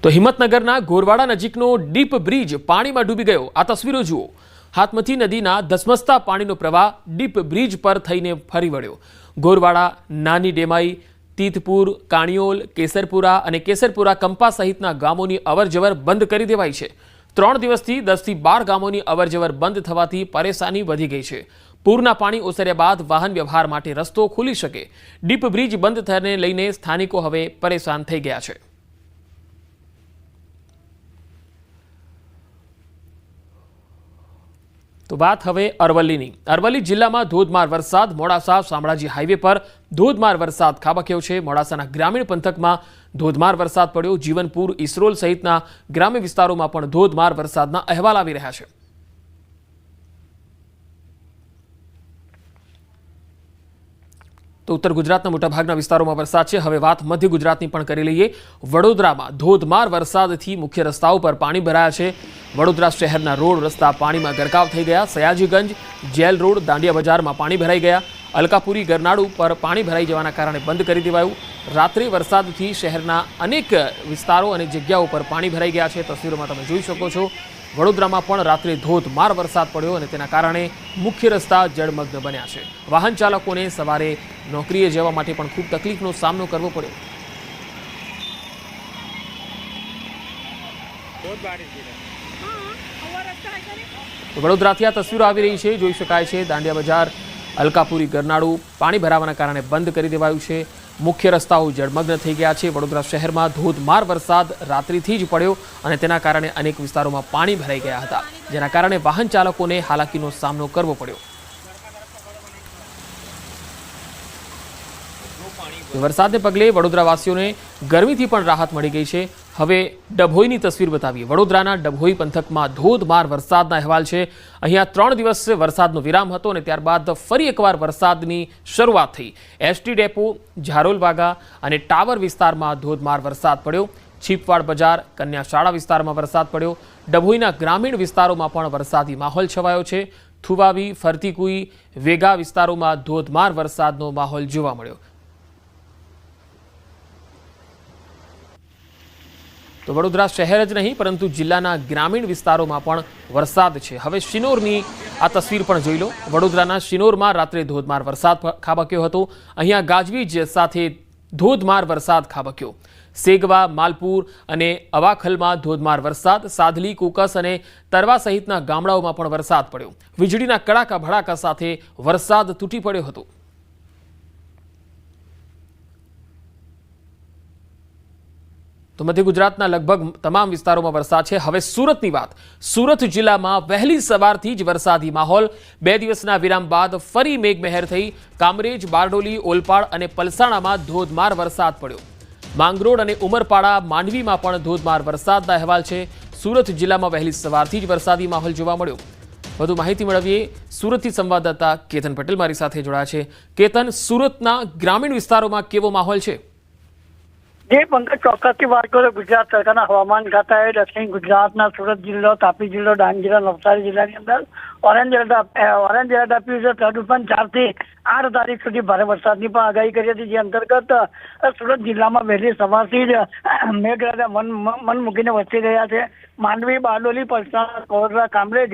તો હિંમતનગરના ગોરવાડા નજીકનો deep bridge પાણીમાં ડૂબી ગયો। આ તસવીરો જુઓ। હાથમતી નદીના ધસમસતા પાણીનો પ્રવાહ ડીપ બ્રિજ પર થઈને ફરી વળ્યો। ગોરવાડા, નાની ડેમાઈ, તીથપુર, કાણિયોલ, કેસરપુરા અને કેસરપુરા કંપા સહિતના ગામોની અવરજવર બંધ કરી દેવાઈ છે। 3 દિવસથી 10 થી 12 ગામોની અવરજવર બંધ થવાથી પરેશાની વધી ગઈ છે। પૂરના પાણી ઓસર્યા બાદ વાહન વ્યવહાર માટે રસ્તો ખુલી શકે। ડીપ બ્રિજ બંધ થયાને લઈને સ્થાનિકો હવે પરેશાન થઈ ગયા છે। तो बात हवे अरवल्लीनी। अरवल्ली जिल्लामां धोधमार वरसाद। मोडासा शामळाजी हाईवे पर धोधमार वरसाद खाबक्यो छे। मोडासाना ग्रामीण पंथकमां धोधमार वरसाद पड्यो। जीवनपुर, ईसरोल सहितना ग्राम्य विस्तारोमां पण धोधमार वरसादना अहेवाल आवी रह्या छे। तो उत्तर गुजरातना मोटाभागना विस्तारोमां वरसाद छे। हवे वात मध्य गुजरातनी पण करी लईए। वडोदरामां धोधमार वरसादथी मुख्य रस्ताओ पर पाणी भराया छे। वडोदरा शहेरना रोड रस्ता पाणीमां गरकाव थई गया। सयाजीगंज, जेल रोड, दांडिया बजारमां पाणी भराई गया। अलकापुरी गरनाळू पर पाणी भराई जवाना कारणे बंध करी देवायुं। रात्रे वरसादथी शहेरना अनेक विस्तारो अने जग्याओ पर पाणी भराई गया छे। तस्वीरोमां तमे जोई शको छो। वडोदरामां पण रात्रे धोधमार वरसाद पड्यो अने तेना कारणे मुख्य रस्ता जळमग्न बन्या छे। वाहन चालकोने सवारे नौकरीए जवा माटे पण खूब तकलीफनो सामनो करवो पड्यो। वडोदराथी आ तस्वीरो आवी रही छे। जोई शकाय छे दांडिया बजार, अलकापुरी गरनाळू पाणी भरावाना कारणे बंध करी देवायुं छे। मुख्य रस्ताओ जळमग्न थई गया छे। वडोदरा शहेरमां धोधमार वरसाद रात्रिथी ज पड्यो अने तेना कारणे अनेक विस्तारोमां पाणी भराई गया हता, जेना कारणे वाहन चालकोने हालाकीनो सामनो करवो पड्यो। वरसादने पगले वडोदरावासीओने गरमीथी पण राहत मळी गई छे। हवे डभोईनी तस्वीर बतावीए। वडोदराना डभोई पंथकमां धोधमार वरसादना अहेवाल छे। अहींया 3 दिवस वरसादनो विराम हतो अने त्यारबाद फरी एकवार वरसादनी शरूआत थई। एसटी डेपो, झारोलवागा अने टावर विस्तारमां धोधमार वरसाद पड्यो। छीपवाड़ बजार, कन्या शाळा विस्तारमां वरसाद पड्यो। डभोईना ग्रामीण विस्तारोमां पण वरसादी माहोल छवायो छे। थुवावी, फरतीकुई, वेगा विस्तारोमां धोधमार वरसादनो माहोल जोवा मळ्यो। तो वडोदरा शहर ज नहीं परंतु जिल्लाना ग्रामीण विस्तारोमां पण वरसाद छे। हवे शिनोरनी आ तस्वीर पण जोई लो। वडोदराना शिनोरमां रात्रे धोधमार वरसाद खाबक्यो हतो। अहींया गाजवीज साथे धोधमार वरसाद खाबक्यो। सेगवा, मालपुर अने अवाखलमां धोधमार वरसाद। साधली, कुकस अने तरवा सहितना गामडाओमां पण वरसाद पड्यो। वीजळीना कड़ाका भड़ाका साथे वरसाद तूटी पड्यो हतो। तो मध्य गुजरातना लगभग तमाम विस्तारों में वरसाद है। हवे सूरतनी बात। सूरत जिला में वहेली सवारथी ज वरसादी माहौल। 2 दिवसना विराम बाद फरी मेघमहेर थई। कामरेज, बारडोली, ओलपाड़ अने पलसाणामां धोधमार वरसाद पड्यो। मांगरोळ अने उमरपाड़ा, मांडवीमां पण धोधमार वरसादना अहेवाल छे। सूरत जिल्लामां वहेली सवारथी ज वरसादी माहौल जोवा मळ्यो। વધુ માહિતી મેળવીએ। સુરતથી સંવાદદાતા કેતન પટેલ મારી સાથે જોડાયા છે। કેતન, સુરતના ગ્રામીણ વિસ્તારોમાં કેવો માહોલ છે? જે પંકજ ચોક્કસથી વાત કરો, ગુજરાત સરકારના હવામાન ખાતાએ દક્ષિણ ગુજરાતના સુરત જિલ્લો, તાપી જિલ્લો, ડાંગ જિલ્લો, નવસારી જિલ્લાની અંદર ઓરેન્જ એલર્ટ આપ્યું છે। તદુપરાંત 4 થી 8 તારીખ સુધી ભારે વરસાદની પણ આગાહી કરી હતી, જે અંતર્ગત સુરત જિલ્લામાં વહેલી સવારથી જ મેઘરાજા મન મૂકીને વરસી રહ્યા છે। માંડવી, બારડોલી, પલસાણા, વડોદરા, કામરેજ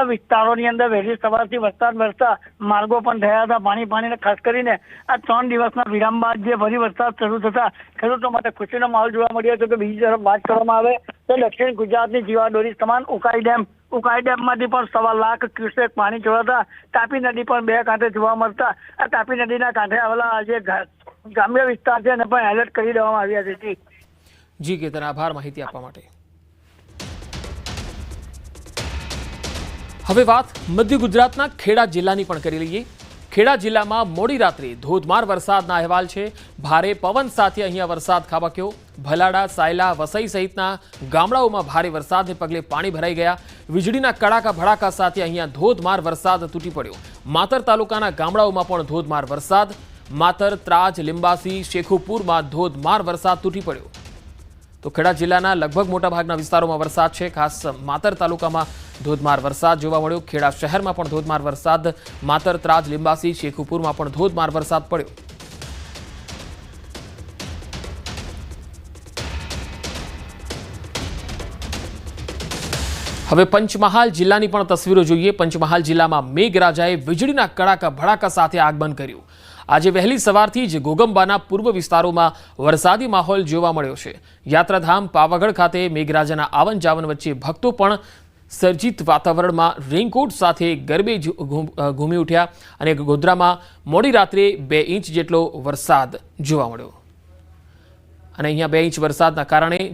વિસ્તારોની અંદર વહેલી સવારથી વરસાદ વરસતા માર્ગો પણ થયા હતા પાણી ખાસ કરીને આ 3 દિવસના વિરામ બાદ જે ફરી વરસાદ શરૂ થતા ખેડૂતો માટે ખુશીનો માહોલ જોવા મળ્યો હતો। કે બીજી તરફ વાત કરવામાં આવે તો દક્ષિણ ગુજરાતની જીવાદોરી સમાન ઉકાઈ ડેમમાંથી પણ 1.25 લાખ ક્યુસેક પાણી છોડાતા તાપી નદી પણ 2 કાંઠે જોવા મળતા આ તાપી નદીના કાંઠે આવેલા જે ગ્રામ્ય વિસ્તાર છે એને પણ એલર્ટ કરી દેવામાં આવ્યા છે। જી કેતન, આભાર માહિતી આપવા માટે। હવે વાત મધ્ય ગુજરાતના ખેડા જિલ્લાની પણ કરી લઈએ। ખેડા જિલ્લામાં મોડી રાત્રે ધોધમાર વરસાદના અહેવાલ છે। ભારે પવન સાથે અહીંયા વરસાદ ખાબક્યો। ભલાડા, સાયલા, વસઈ સહિતના ગામડાઓમાં ભારે વરસાદને પગલે પાણી ભરાઈ ગયા। વીજળીના કડાકા ભડાકા સાથે અહીંયા ધોધમાર વરસાદ તૂટી પડ્યો। માતર તાલુકાના ગામડાઓમાં પણ ધોધમાર વરસાદ। માતર, ત્રાજ, લીંબાસી, શેખુપુરમાં ધોધમાર વરસાદ તૂટી પડ્યો। તો ખેડા જિલ્લાના લગભગ મોટાભાગના વિસ્તારોમાં વરસાદ છે। ખાસ માતર તાલુકામાં ધોધમાર વરસાદ જોવા મળ્યો। ખેડા શહેરમાં પણ ધોધમાર વરસાદ। માતર, ત્રાજ, લીંબાસી, શેખુપુરમાં પણ ધોધમાર વરસાદ પડ્યો। હવે પંચમહાલ જિલ્લાની પણ તસવીરો જોઈએ। પંચમહાલ જિલ્લામાં મેઘરાજાએ વીજળીના કડાકા ભડાકા સાથે આગમન કર્યું। આજે વહેલી સવારથી જ ઘોગંબાના પૂર્વ વિસ્તારોમાં વરસાદી માહોલ જોવા મળ્યો છે। યાત્રાધામ પાવાગઢ ખાતે મેઘરાજાના આવન જાવન વચ્ચે ભક્તો પણ સર્જિત વાતાવરણમાં રેઇનકોટ સાથે ગરબે ઘૂમી ઉઠ્યા અને ગોધરામાં મોડી રાત્રે 2 ઇંચ જેટલો વરસાદ જોવા મળ્યો અને અહીંયા 2 ઇંચ વરસાદના કારણે